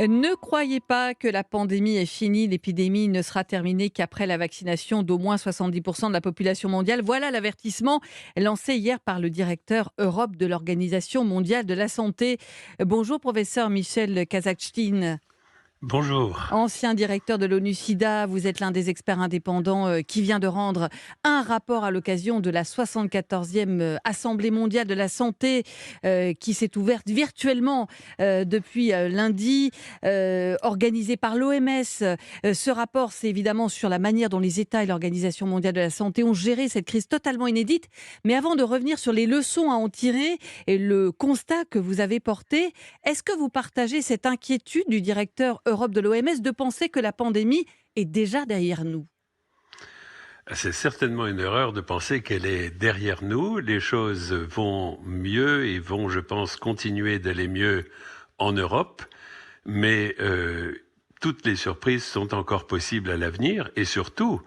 Ne croyez pas que la pandémie est finie. L'épidémie ne sera terminée qu'après la vaccination d'au moins 70% de la population mondiale. Voilà l'avertissement lancé hier par le directeur Europe de l'Organisation mondiale de la santé. Bonjour, professeur Michel Kazatchkine. Bonjour. Ancien directeur de l'ONU-SIDA, vous êtes l'un des experts indépendants qui vient de rendre un rapport à l'occasion de la 74e Assemblée mondiale de la santé qui s'est ouverte virtuellement depuis lundi, organisée par l'OMS. Ce rapport, c'est évidemment sur la manière dont les États et l'Organisation mondiale de la santé ont géré cette crise totalement inédite. Mais avant de revenir sur les leçons à en tirer et le constat que vous avez porté, est-ce que vous partagez cette inquiétude du directeur Europe de l'OMS de penser que la pandémie est déjà derrière nous? C'est certainement une erreur de penser qu'elle est derrière nous. Les choses vont mieux et vont, je pense, continuer d'aller mieux en Europe, mais toutes les surprises sont encore possibles à l'avenir et surtout,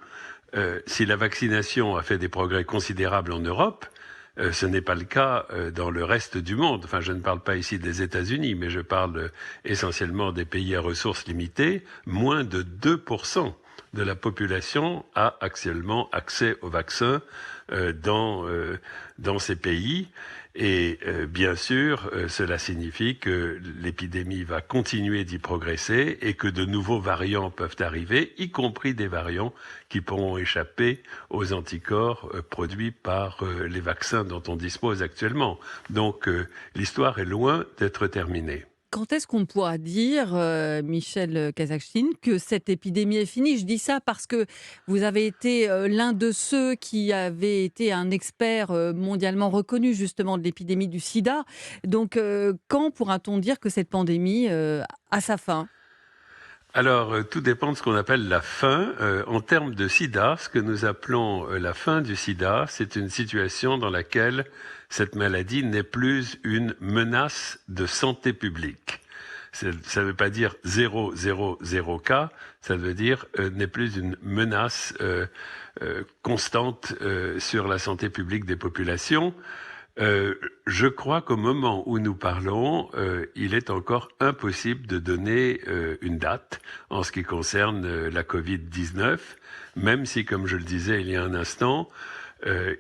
si la vaccination a fait des progrès considérables en Europe, ce n'est pas le cas dans le reste du monde. Enfin, je ne parle pas ici des États-Unis, mais je parle essentiellement des pays à ressources limitées. Moins de 2% de la population a actuellement accès au vaccin dans ces pays. Et bien sûr, cela signifie que l'épidémie va continuer d'y progresser et que de nouveaux variants peuvent arriver, y compris des variants qui pourront échapper aux anticorps produits par les vaccins dont on dispose actuellement. Donc l'histoire est loin d'être terminée. Quand est-ce qu'on pourra dire, Michel Kazakhtine, que cette épidémie est finie? Je dis ça parce que vous avez été l'un de ceux qui avait été un expert mondialement reconnu justement de l'épidémie du sida. Donc, quand pourra-t-on dire que cette pandémie a sa fin? Alors, tout dépend de ce qu'on appelle la fin. En termes de sida, ce que nous appelons la fin du sida, c'est une situation dans laquelle cette maladie n'est plus une menace de santé publique. Ça ne veut pas dire 000 cas, ça veut dire n'est plus une menace constante sur la santé publique des populations. Je crois qu'au moment où nous parlons, il est encore impossible de donner une date en ce qui concerne la Covid-19, même si, comme je le disais il y a un instant,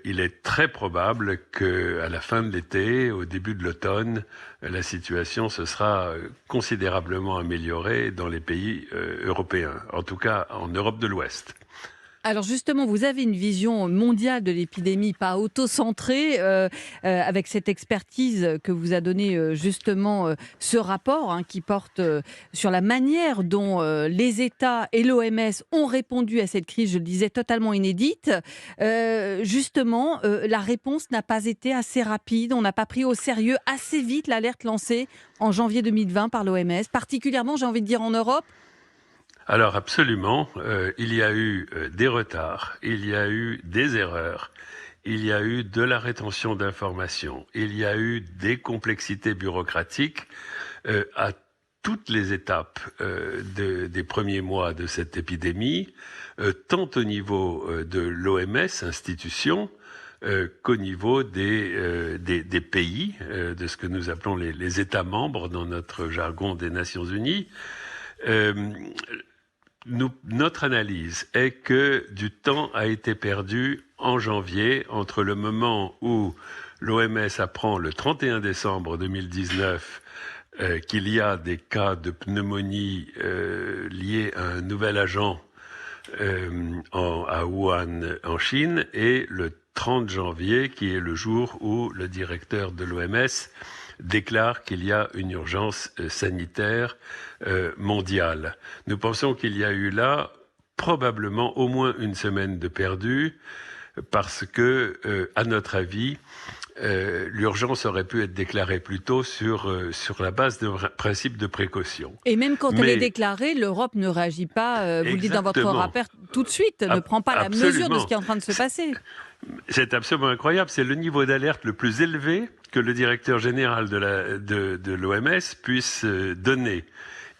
il est très probable qu'à la fin de l'été, au début de l'automne, la situation se sera considérablement améliorée dans les pays européens, en tout cas en Europe de l'Ouest. Alors justement, vous avez une vision mondiale de l'épidémie, pas auto-centrée, avec cette expertise que vous a donnée justement ce rapport hein, qui porte sur la manière dont les États et l'OMS ont répondu à cette crise, je le disais, totalement inédite. Justement, la réponse n'a pas été assez rapide, on n'a pas pris au sérieux assez vite l'alerte lancée en janvier 2020 par l'OMS, particulièrement, j'ai envie de dire, en Europe. Alors absolument, il y a eu des retards, il y a eu des erreurs, il y a eu de la rétention d'informations, il y a eu des complexités bureaucratiques à toutes les étapes des premiers mois de cette épidémie, tant au niveau de l'OMS, institution, qu'au niveau des pays, de ce que nous appelons les États membres dans notre jargon des Nations Unies. Euh, Notre analyse est que du temps a été perdu en janvier entre le moment où l'OMS apprend le 31 décembre 2019 qu'il y a des cas de pneumonie liés à un nouvel agent à Wuhan en Chine et le 30 janvier qui est le jour où le directeur de l'OMS déclare qu'il y a une urgence sanitaire mondiale. Nous pensons qu'il y a eu là probablement au moins une semaine de perdu parce que, à notre avis, l'urgence aurait pu être déclarée plus tôt sur la base d'un principe de précaution. Et même quand elle est Mais déclarée, l'Europe ne réagit pas, vous le dites dans votre exactement, rapport, tout de suite, ne prend pas la mesure de ce absolument. qui est en train de se passer. C'est absolument incroyable. C'est le niveau d'alerte le plus élevé que le directeur général de l'OMS puisse donner.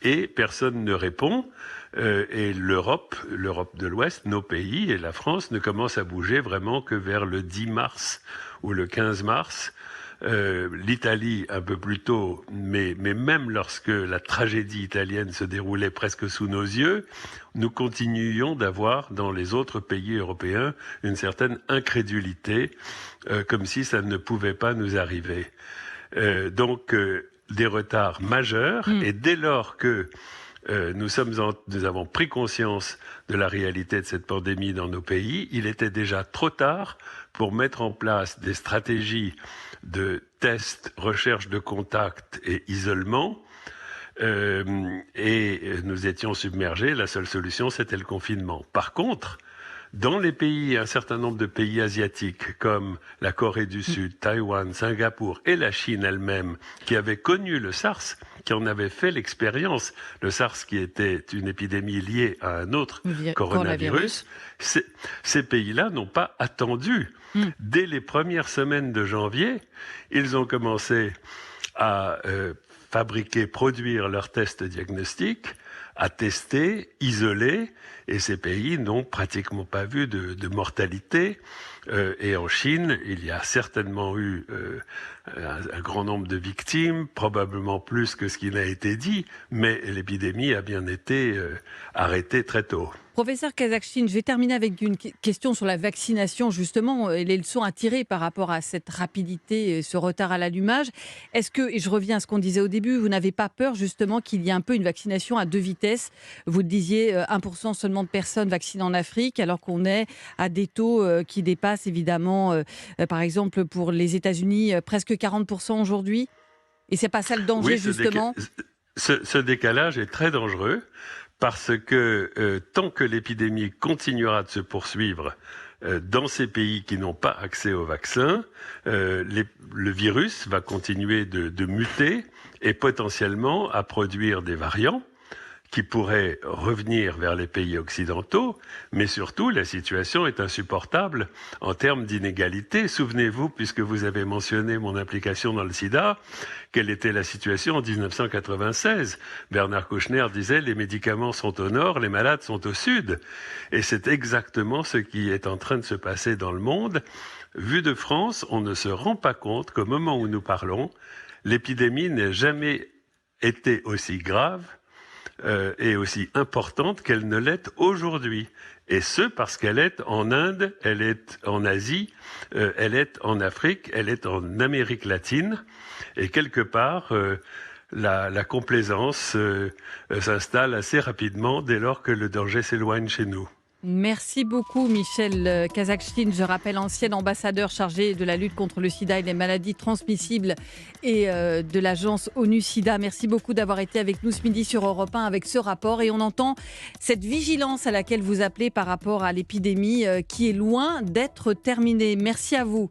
Et personne ne répond. Et l'Europe de l'Ouest, nos pays et la France ne commencent à bouger vraiment que vers le 10 mars ou le 15 mars. l'Italie un peu plus tôt, mais même lorsque la tragédie italienne se déroulait presque sous nos yeux, nous continuions d'avoir dans les autres pays européens une certaine incrédulité, comme si ça ne pouvait pas nous arriver. Donc des retards majeurs, et dès lors que nous avons pris conscience de la réalité de cette pandémie dans nos pays, il était déjà trop tard pour mettre en place des stratégies de tests, recherche de contacts et isolement. Et nous étions submergés, la seule solution c'était le confinement. Par contre, dans les pays, un certain nombre de pays asiatiques comme la Corée du Sud, Taïwan, Singapour et la Chine elle-même, qui avaient connu le SARS, qui en avaient fait l'expérience, le SARS qui était une épidémie liée à un autre coronavirus, ces pays-là n'ont pas attendu. Dès les premières semaines de janvier, ils ont commencé à fabriquer, produire leurs tests diagnostiques, à tester, isoler, et ces pays n'ont pratiquement pas vu de mortalité. Et en Chine, il y a certainement eu un grand nombre de victimes, probablement plus que ce qui n'a été dit, mais l'épidémie a bien été arrêtée très tôt. Professeur Kazakhtine, je vais terminer avec une question sur la vaccination, justement, et les leçons à tirer par rapport à cette rapidité, ce retard à l'allumage. Est-ce que, et je reviens à ce qu'on disait au début, vous n'avez pas peur justement qu'il y ait un peu une vaccination à deux vitesses? Vous le disiez, 1% seulement de personnes vaccinées en Afrique, alors qu'on est à des taux qui dépassent évidemment, par exemple pour les États-Unis, presque 40% aujourd'hui. Et c'est pas ça le danger, justement? Ce décalage est très dangereux. Parce que tant que l'épidémie continuera de se poursuivre dans ces pays qui n'ont pas accès au vaccin, le virus va continuer de muter et potentiellement à produire des variants qui pourraient revenir vers les pays occidentaux, mais surtout la situation est insupportable en termes d'inégalité. Souvenez-vous, puisque vous avez mentionné mon implication dans le sida, quelle était la situation en 1996 ? Bernard Kouchner disait « les médicaments sont au nord, les malades sont au sud ». Et c'est exactement ce qui est en train de se passer dans le monde. Vu de France, on ne se rend pas compte qu'au moment où nous parlons, l'épidémie n'a jamais été aussi grave et aussi importante qu'elle ne l'est aujourd'hui. Et ce, parce qu'elle est en Inde, elle est en Asie, elle est en Afrique, elle est en Amérique latine. Et quelque part, la complaisance s'installe assez rapidement dès lors que le danger s'éloigne chez nous. Merci beaucoup Michel Kazakhtine, je rappelle ancien ambassadeur chargé de la lutte contre le sida et les maladies transmissibles et de l'agence ONU-SIDA. Merci beaucoup d'avoir été avec nous ce midi sur Europe 1 avec ce rapport et on entend cette vigilance à laquelle vous appelez par rapport à l'épidémie qui est loin d'être terminée. Merci à vous.